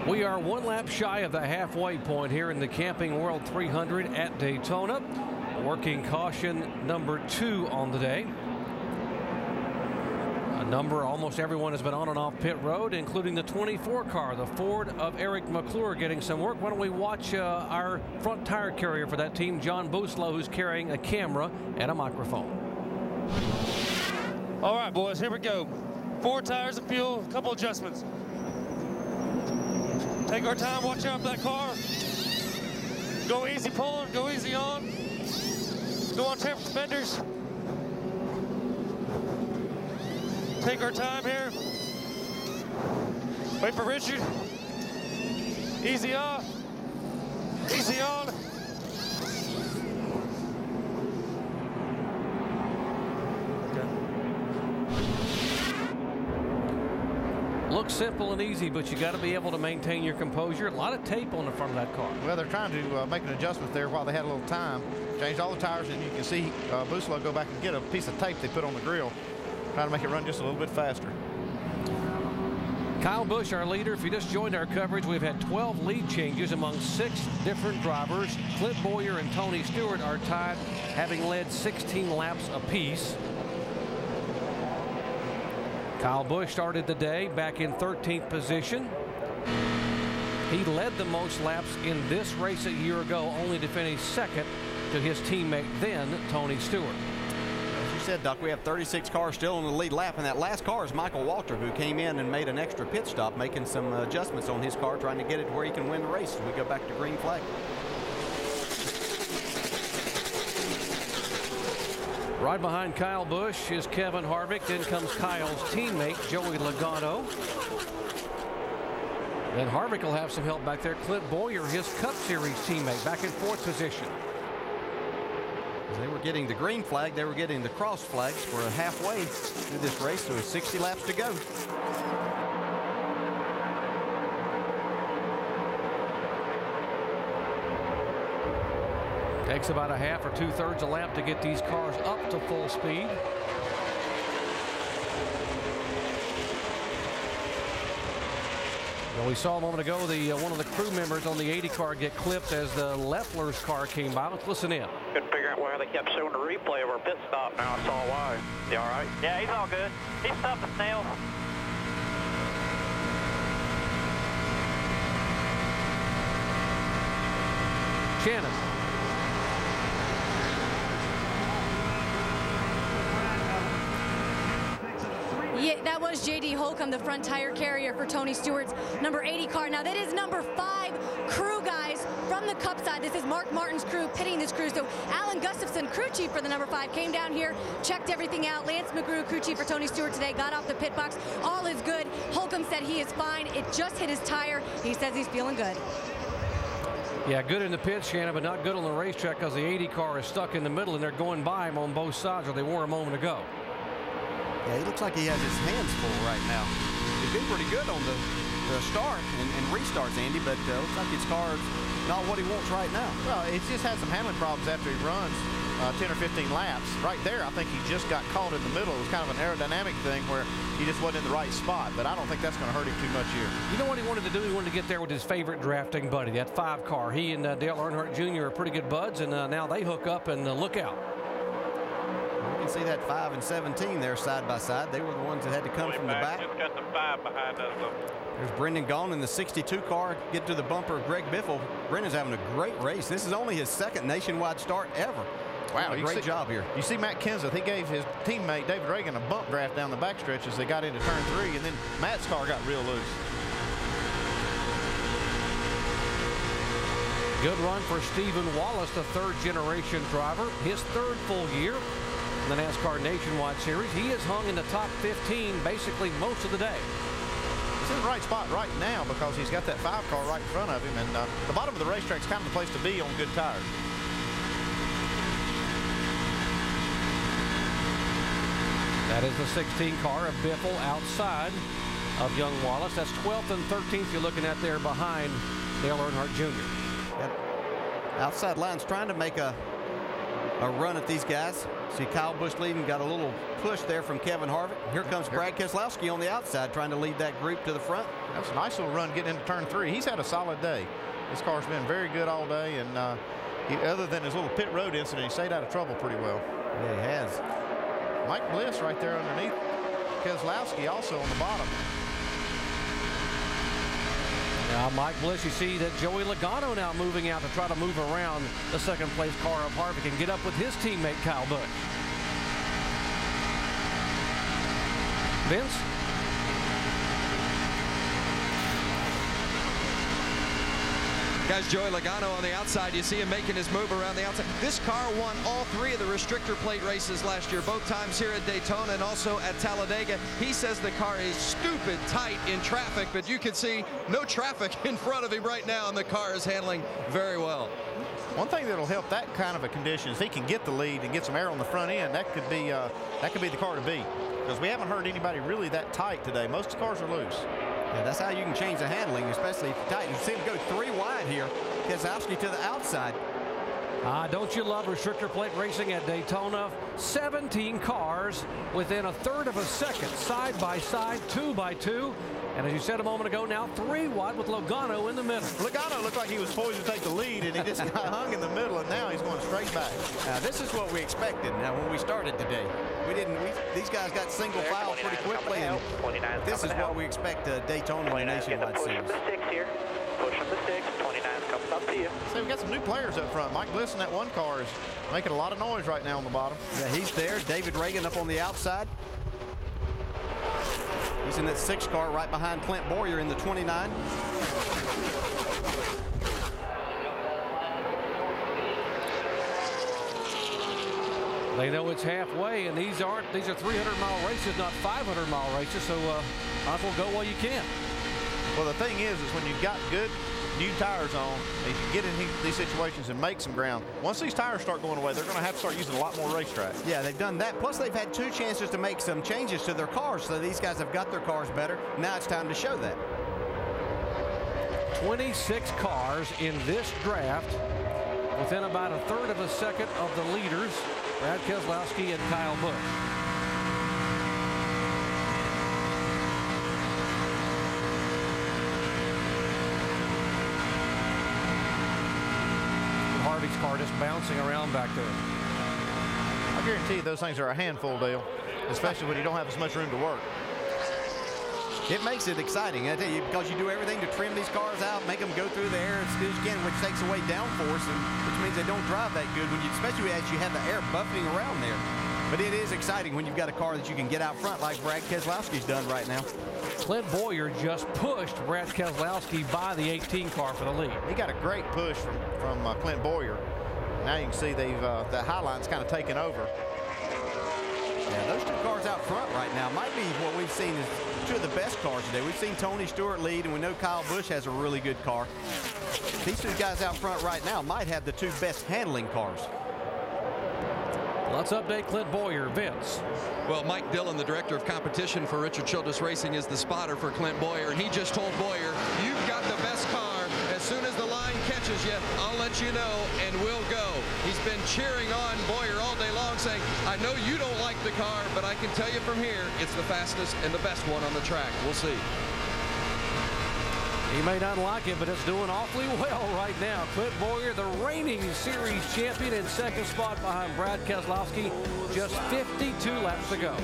We are one lap shy of the halfway point here in the Camping World 300 at Daytona. Working caution number 2 on the day. Almost everyone has been on and off pit road, including the 24 car, the Ford of Eric McClure, getting some work. Why don't we watch our front tire carrier for that team, John Booslow, who's carrying a camera and a microphone. All right, boys, here we go. 4 tires of fuel, a couple adjustments. Take our time, watch out for that car. Go easy pulling, go easy on. Go on temp suspenders. Take our time here. Wait for Richard. Easy off. Easy on. Looks simple and easy, but you got to be able to maintain your composure. A lot of tape on the front of that car. Well, they're trying to make an adjustment there while they had a little time. Changed all the tires, and you can see Booslow go back and get a piece of tape they put on the grill, trying to make it run just a little bit faster. Kyle Busch, our leader. If you just joined our coverage, we've had 12 lead changes among 6 different drivers. Clint Bowyer and Tony Stewart are tied, having led 16 laps apiece. Kyle Busch started the day back in 13th position. He led the most laps in this race a year ago, only to finish second to his teammate then, Tony Stewart. As you said, Doc, we have 36 cars still in the lead lap, and that last car is Michael Walter, who came in and made an extra pit stop, making some adjustments on his car, trying to get it to where he can win the race as we go back to green flag. Right behind Kyle Busch is Kevin Harvick. Then comes Kyle's teammate, Joey Logano. Then Harvick will have some help back there. Clint Bowyer, his Cup Series teammate, back in 4th position. They were getting the green flag. They were getting the cross flags. We're halfway through this race, so 60 laps to go. Takes about a half or 2/3 a lap to get these cars up to full speed. Well, we saw a moment ago one of the crew members on the 80 car get clipped as the Leffler's car came by. Let's listen in. Couldn't figure out why they kept showing the replay of our pit stop. Now I saw why. You all right? Yeah, he's all good. He's tough as nails. Shannon. Yeah, that was J.D. Holcomb, the front tire carrier for Tony Stewart's number 80 car. Now that is number 5 crew guys from the Cup side. This is Mark Martin's crew pitting this crew. So Alan Gustafson, crew chief for the number 5, came down here, checked everything out. Lance McGrew, crew chief for Tony Stewart today, got off the pit box. All is good. Holcomb said he is fine. It just hit his tire. He says he's feeling good. Yeah, good in the pits, Shannon, but not good on the racetrack because the 80 car is stuck in the middle and they're going by him on both sides, or they were a moment ago. Yeah, he looks like he has his hands full right now. He's been pretty good on the start and restarts, Andy, but looks like his car's not what he wants right now. Well, he's just had some handling problems after he runs 10 or 15 laps. Right there, I think he just got caught in the middle. It was kind of an aerodynamic thing where he just wasn't in the right spot, but I don't think that's going to hurt him too much here. You know what he wanted to do? He wanted to get there with his favorite drafting buddy, that 5 car. He and Dale Earnhardt Jr. are pretty good buds, and now they hook up and look out. You can see that 5 and 17 there side by side. They were the ones that had to come from the back. Just got the 5 behind us. There's Brendan Gaughan in the 62 car. Get to the bumper of Greg Biffle. Brendan's having a great race. This is only his 2nd nationwide start ever. Wow, great job here. You see Matt Kenseth, he gave his teammate David Reagan a bump draft down the backstretch as they got into turn 3, and then Matt's car got real loose. Good run for Stephen Wallace, the 3rd-generation driver. His 3rd full year in the NASCAR Nationwide Series. He is hung in the top 15 basically most of the day. He's in the right spot right now because he's got that 5 car right in front of him, and the bottom of the racetrack is kind of the place to be on good tires. That is the 16 car of Biffle outside of young Wallace. That's 12th and 13th you're looking at there behind Dale Earnhardt Jr. Outside lines trying to make a a run at these guys. See Kyle Busch leading, got a little push there from Kevin Harvick. Here comes Brad Keselowski on the outside trying to lead that group to the front. That was a nice little run getting into turn 3. He's had a solid day. This car's been very good all day, and other than his little pit road incident, he stayed out of trouble pretty well. Yeah, he has. Mike Bliss right there underneath Keselowski also on the bottom. Now Mike Bliss, you see that Joey Logano now moving out to try to move around the second place car of Harvick and get up with his teammate Kyle Busch. Vince? Guys, Joey Logano on the outside. You see him making his move around the outside. This car won all 3 of the restrictor plate races last year, both times here at Daytona and also at Talladega. He says the car is stupid tight in traffic, but you can see no traffic in front of him right now, and the car is handling very well. One thing that'll help that kind of a condition is he can get the lead and get some air on the front end. That could be the car to beat, because we haven't heard anybody really that tight today. Most cars are loose. Yeah, that's how you can change the handling, especially if you're tight. You see him go 3 wide here. Keselowski to the outside. Don't you love restrictor plate racing at Daytona? 17 cars within a third of a second, side by side, 2 by 2. And as you said a moment ago, now 3 wide with Logano in the middle. Logano looked like he was poised to take the lead, and he just got hung in the middle, and now he's going straight back. This is what we expected. Now, when we started today, these guys got single file pretty quickly, and this is what we expect Daytona and Nationwide Series. Push him to 6 here. Push him to 6. 29 comes up to you. So we've got some new players up front. Mike Bliss in that one car is making a lot of noise right now on the bottom. Yeah, he's there. David Reagan up on the outside. He's in that 6 car right behind Clint Boyer in the 29. They know it's halfway, and these are 300-mile races, not 500-mile races, so might as well go while you can. Well, the thing is when you've got good new tires on, you can get in these situations and make some ground. Once these tires start going away, they're going to have to start using a lot more racetrack. Yeah, they've done that. Plus, they've had 2 chances to make some changes to their cars, so these guys have got their cars better. Now it's time to show that. 26 cars in this draft within about a third of a second of the leaders, Brad Keselowski and Kyle Busch. Harvick's car just bouncing around back there. I guarantee you those things are a handful, Dale, especially when you don't have as much room to work. It makes it exciting, I tell you, because you do everything to trim these cars out, make them go through the air as good as you can, which takes away downforce, and which means they don't drive that good, especially as you have the air buffeting around there. But it is exciting when you've got a car that you can get out front like Brad Keselowski's done right now. Clint Boyer just pushed Brad Keselowski by the 18 car for the lead. He got a great push from Clint Boyer. Now you can see the high line's kind of taken over. Yeah, those 2 cars out front right now might be what we've seen as 2 of the best cars today. We've seen Tony Stewart lead, and we know Kyle Busch has a really good car. These 2 guys out front right now might have the 2 best handling cars. Let's update Clint Boyer. Vince. Well, Mike Dillon, the director of competition for Richard Childress Racing, is the spotter for Clint Boyer, and he just told Boyer, "You've got the best car. As soon as the line catches you, I'll let you know, and we'll go." He's been cheering on Boyer all day long, saying, "I know you don't like the car, but I can tell you from here, it's the fastest and the best one on the track. We'll see." He may not like it, but it's doing awfully well right now. Clint Boyer, the reigning series champion, in second spot behind Brad Keselowski. Just 52 laps to go.